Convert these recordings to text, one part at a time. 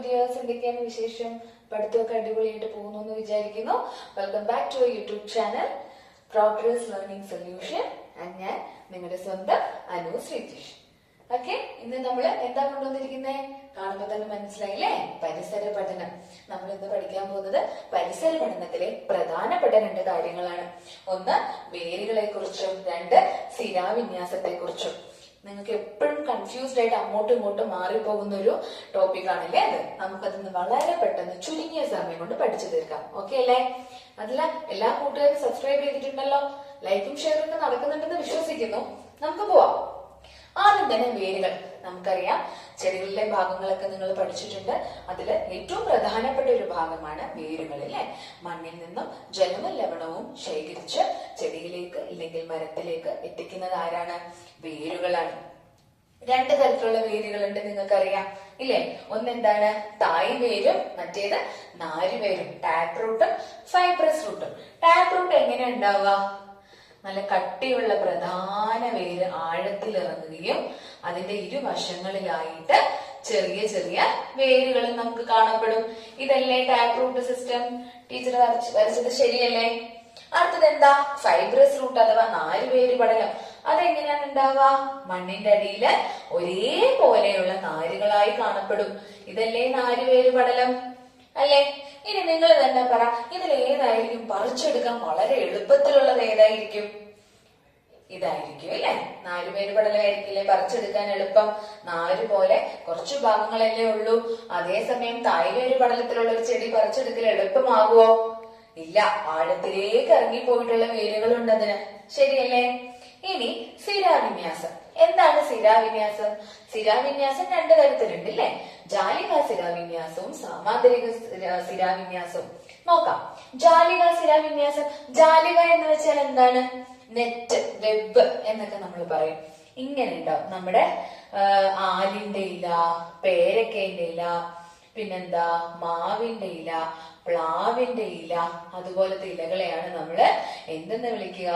Dears, എന്തൊക്കെയാണ് വിശേഷം? പഠിത്തമൊക്കെ അടിപൊളിയായിട്ട് പോകുന്നു എന്ന് വിചാരിക്കുന്നു. Welcome back to YouTube channel progress learning solution. ഞാൻ നിങ്ങളുടെ സ്വന്തം അനു ശ്രീജിഷ്. ഓക്കെ, ഇന്ന് നമ്മൾ എന്താ കൊണ്ടുവന്നിരിക്കുന്നത്? കാണുമ്പോ തന്നെ മനസ്സിലായില്ലേ? പരിസര പഠനം. നമ്മൾ ഇന്ന് പഠിക്കാൻ പോകുന്നത് പരിസര പഠനത്തിലെ പ്രധാനപ്പെട്ട 2 കാര്യങ്ങളാണ്. ഒന്ന് വേരുകളെ കുറിച്ചും 2 സ്ഥിരാവിന്യാസത്തെ കുറിച്ചും. നിങ്ങൾക്ക് എപ്പോഴും കൺഫ്യൂസ്ഡ് ആയിട്ട് അങ്ങോട്ടും ഇങ്ങോട്ടും മാറിപ്പോകുന്ന ഒരു ടോപ്പിക് ആണല്ലേ അത്. നമുക്കതിന്ന് വളരെ പെട്ടെന്ന് ചുരുങ്ങിയ സമയം കൊണ്ട് പഠിച്ചു തീർക്കാം. ഓക്കെ അല്ലേ? അതല്ല, എല്ലാ കൂട്ടുകാരും സബ്സ്ക്രൈബ് ചെയ്തിട്ടുണ്ടല്ലോ, ലൈക്കും ഷെയറും ഒക്കെ നടക്കുന്നുണ്ടെന്ന് വിശ്വസിക്കുന്നു. നമുക്ക് പോവാം. ആദ്യം തന്നെ വേരുകൾ. നമുക്കറിയാം, ചെടികളിലെ ഭാഗങ്ങളൊക്കെ നിങ്ങൾ പഠിച്ചിട്ടുണ്ട്. അതിൽ ഏറ്റവും പ്രധാനപ്പെട്ട ഒരു ഭാഗമാണ് വേരുകൾ അല്ലെ. മണ്ണിൽ നിന്നും ജലവും ലവണവും ശേഖരിച്ച് ചെടിയിലേക്ക് അല്ലെങ്കിൽ മരത്തിലേക്ക് എത്തിക്കുന്നത് ആരാണ്? വേരുകളാണ്. 2 തരത്തിലുള്ള വേരുകളുണ്ട്, നിങ്ങൾക്കറിയാം ഇല്ലേ? ഒന്നെന്താണ്? തായ് വേരും, മറ്റേത് നാരുവേരും. ടാപ്പ് റൂട്ടും ഫൈബ്രസ് റൂട്ടും. ടാപ്പ് റൂട്ട് എങ്ങനെയാ ഉണ്ടാവുക? നല്ല കട്ടിയുള്ള പ്രധാന വേര് ആഴത്തിൽ ഇറങ്ങുകയും അതിന്റെ ഇരുവശങ്ങളിലായിട്ട് ചെറിയ ചെറിയ വേരുകൾ നമുക്ക് കാണപ്പെടും. ഇതല്ലേ ടാപ്പ് റൂട്ട് സിസ്റ്റം? ടീച്ചർ വരച്ചത് ശരിയല്ലേ? അടുത്തത് എന്താ? ഫൈബ്രസ് റൂട്ട് അഥവാ നാരുവേര് പടലം. അതെങ്ങനെയാണ് ഉണ്ടാവുക? മണ്ണിന്റെ അടിയില് ഒരേപോലെയുള്ള നാരുകളായി കാണപ്പെടും. ഇതല്ലേ നാരുവേര് പടലം അല്ലേ? ഇനി നിങ്ങൾ തന്നെ പറ, ഇതിൽ ഏതായിരിക്കും പറിച്ചെടുക്കാൻ വളരെ എളുപ്പത്തിലുള്ളത്? ഏതായിരിക്കും? ഇതായിരിക്കും അല്ലെ? നാരുവേര് പടലമായിരിക്കില്ലേ പറിച്ചെടുക്കാൻ എളുപ്പം. നാര് പോലെ കുറച്ചു ഭാഗങ്ങളല്ലേ ഉള്ളൂ. അതേസമയം തായ്വേര് പടലത്തിലുള്ള ഒരു ചെടി പറിച്ചെടുക്കൽ എളുപ്പമാകുമോ? ഇല്ല, ആഴത്തിലേക്ക് ഇറങ്ങിപ്പോയിട്ടുള്ള വേരുകളുണ്ട് അതിന്. ശരിയല്ലേ? ഇനി സ്ഥിരാവിന്യാസം. എന്താണ് സ്ഥിരാവിന്യാസം? സ്ഥിരാവിന്യാസം 2 തരത്തിലുണ്ട് അല്ലേ? ജാലിക സ്ഥിരാവിന്യാസവും സാമാന്തരിക സ്ഥിരാവിന്യാസവും. നോക്കാം. ജാലിക സ്ഥിരാവിന്യാസം. ജാലിക എന്ന് വെച്ചാൽ എന്താണ്? നെറ്റ്, വെബ് എന്നൊക്കെ നമ്മൾ പറയും. ഇങ്ങനെ ഉണ്ടാവും. നമ്മുടെ ആലിന്റെ ഇല, പേരക്കയുടെ ഇല, പിന്നെന്താ മാവിന്റെ ഇല, പ്ലാവിന്റെ ഇല, അതുപോലത്തെ ഇലകളെയാണ് നമ്മള് എന്തെന്ന് വിളിക്കുക?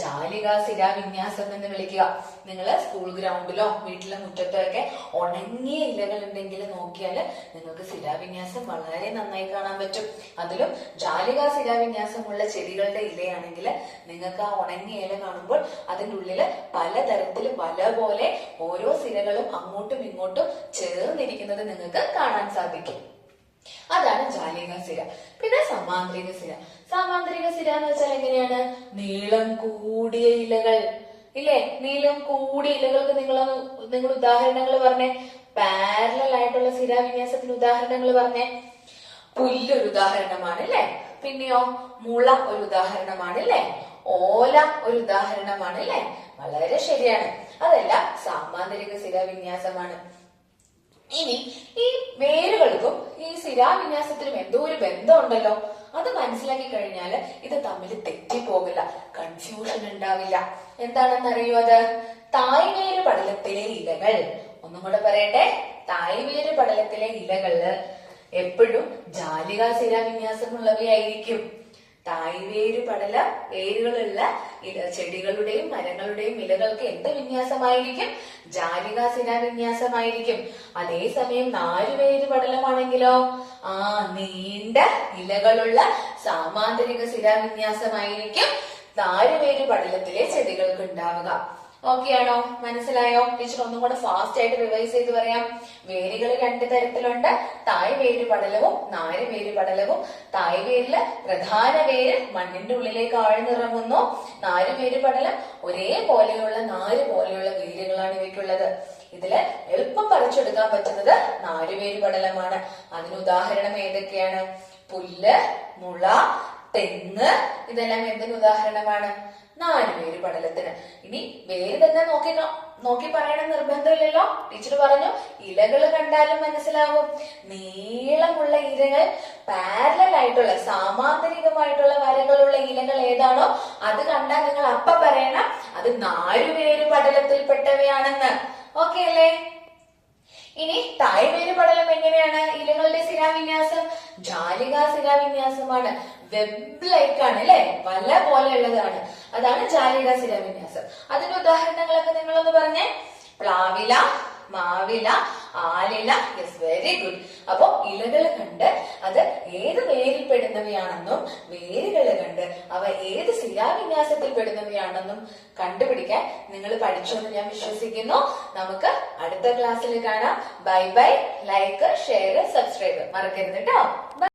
ജാലിക സ്ഥിരാവിന്യാസം എന്ന് വിളിക്കുക. നിങ്ങൾ സ്കൂൾ ഗ്രൗണ്ടിലോ വീട്ടിലെ മുറ്റത്തോ ഒക്കെ ഉണങ്ങിയ ഇലകൾ ഉണ്ടെങ്കിൽ നോക്കിയാൽ നിങ്ങൾക്ക് സ്ഥിരാവിന്യാസം വളരെ നന്നായി കാണാൻ പറ്റും. അതിലും ജാലിക സ്ഥിരാവിന്യാസമുള്ള ചെടികളുടെ ഇലയാണെങ്കിൽ നിങ്ങൾക്ക് ആ ഉണങ്ങിയ ഇല കാണുമ്പോൾ അതിൻ്റെ ഉള്ളില് പലതരത്തിൽ വല പോലെ ഓരോ സ്ഥിരകളും അങ്ങോട്ടും ഇങ്ങോട്ടും ചേർന്നിരിക്കുന്നത് നിങ്ങൾക്ക് കാണാൻ സാധിക്കും. അതാണ് ജാലിക സ്ഥിര. പിന്നെ സമാന്തരിക സ്ഥിര. സമാന്തരിക സ്ഥിര എന്ന് വെച്ചാൽ എങ്ങനെയാണ്? നീളം കൂടിയ ഇലകൾ ഇല്ലേ? നീളം കൂടിയ ഇലകൾക്ക് നിങ്ങൾ ഉദാഹരണങ്ങൾ പറഞ്ഞേ. പാരലൽ ആയിട്ടുള്ള സ്ഥിരാവിന്യാസത്തിന് ഉദാഹരണങ്ങൾ പറഞ്ഞേ. പുല്ലൊരു ഉദാഹരണമാണ് അല്ലെ? പിന്നെയോ മുള ഒരു ഉദാഹരണമാണ് അല്ലെ? ഓല ഒരു ഉദാഹരണമാണ് അല്ലെ? വളരെ ശരിയാണ്. അതെല്ലാം സാമാന്തരിക സ്ഥിരാവിന്യാസമാണ്. ഇനി ഈ വേരുകൾക്കും ഈ സ്ഥിരാവിന്യാസത്തിനും എന്തോ ഒരു ബന്ധമുണ്ടല്ലോ. അത് മനസ്സിലാക്കി കഴിഞ്ഞാൽ ഇത് തമ്മിൽ തെറ്റിപ്പോകില്ല, കൺഫ്യൂഷൻ ഉണ്ടാവില്ല. എന്താണെന്ന് അറിയോ അത്? തായ്വേര് പടലത്തിലെ ഇലകൾ. ഒന്നും കൂടെ പറയട്ടെ. തായ്വേര് പടലത്തിലെ ഇലകള് എപ്പോഴും ജാലിക സ്ഥിരാവിന്യാസമുള്ളവയായിരിക്കും. തായ്വേര് പടല വേരുകളുള്ള ചെടികളുടെയും മരങ്ങളുടെയും ഇലകൾക്ക് എന്ത് വിന്യാസമായിരിക്കും? ജാലിക സ്ഥിരാവിന്യാസമായിരിക്കും. അതേസമയം നാരുവേര് പടലമാണെങ്കിലോ നീണ്ട ഇലകളുള്ള സാമാന്തരിക സ്ഥിരാവിന്യാസമായിരിക്കും നാരുവേര് പടലത്തിലെ ചെടികൾക്ക് ഉണ്ടാവുക. ഓക്കെ ആണോ? മനസ്സിലായോ? ടീച്ചർ ഒന്നും കൂടെ ഫാസ്റ്റ് ആയിട്ട് റിവൈസ് ചെയ്ത് പറയാം. വേരുകൾ 2 തരത്തിലുണ്ട്. തായ്വേര് പടലവും നാരുവേര് പടലവും. തായ്വേരില് പ്രധാന വേര് മണ്ണിന്റെ ഉള്ളിലേക്ക് ആഴ്ന്നിറങ്ങുന്നു. നാരുവേര് പടലം ഒരേപോലെയുള്ള നാര് പോലെയുള്ള വേരുകളാണ് ഇവയ്ക്കുള്ളത്. ഇതില് എളുപ്പം പറിച്ചെടുക്കാൻ പറ്റുന്നത് നാരുവേര് പടലമാണ്. അതിന് ഉദാഹരണം ഏതൊക്കെയാണ്? പുല്ല്, മുള, തെങ്ങ്. ഇതെല്ലാം എന്തിന് ഉദാഹരണമാണ്? നാരുവേര് പടലത്തിന്. ഇനി വേര് തന്നെ നോക്കി പറയണം നിർബന്ധമില്ലല്ലോ. ടീച്ചർ പറഞ്ഞു ഇലകൾ കണ്ടാലും മനസ്സിലാവും. നീളമുള്ള ഇലകൾ, പാരലൽ ആയിട്ടുള്ള സാമാന്തരികമായിട്ടുള്ള വരകളുള്ള ഇലകൾ ഏതാണോ അത് കണ്ടാൽ നിങ്ങൾ അപ്പ പറയണം അത് നാരുവേര് പടലത്തിൽപ്പെട്ടവയാണെന്ന്. ഓക്കെ അല്ലേ? ഇനി തായ്വേര് പടലം എങ്ങനെയാണ്? ഇലകളുടെ സ്ഥിരാവിന്യാസം ജാലിക സ്ഥിരാവിന്യാസമാണ്. വെബ് ലൈക്കാണ് അല്ലെ? വല പോലെയുള്ളതാണ്. അതാണ് ജാലിക സ്ഥിരാവിന്യാസം. അതിന്റെ ഉദാഹരണങ്ങളൊക്കെ നിങ്ങളൊന്ന് പറഞ്ഞേ. പ്ലാവില, മാവില, ആലില. Yes, very good. അപ്പൊ ഇലകൾ കണ്ട് അത് ഏത് വേരിൽ പെടുന്നവയാണെന്നും വേരുകൾ കണ്ട് അവ ഏത് ശിലാവിന്യാസത്തിൽ പെടുന്നവയാണെന്നും കണ്ടുപിടിക്കാൻ നിങ്ങൾ പഠിച്ചുവെന്ന് ഞാൻ വിശ്വസിക്കുന്നു. നമുക്ക് അടുത്ത ക്ലാസ്സിൽ കാണാം. Bye bye. Like, share, subscribe മറക്കരുത് കേട്ടോ.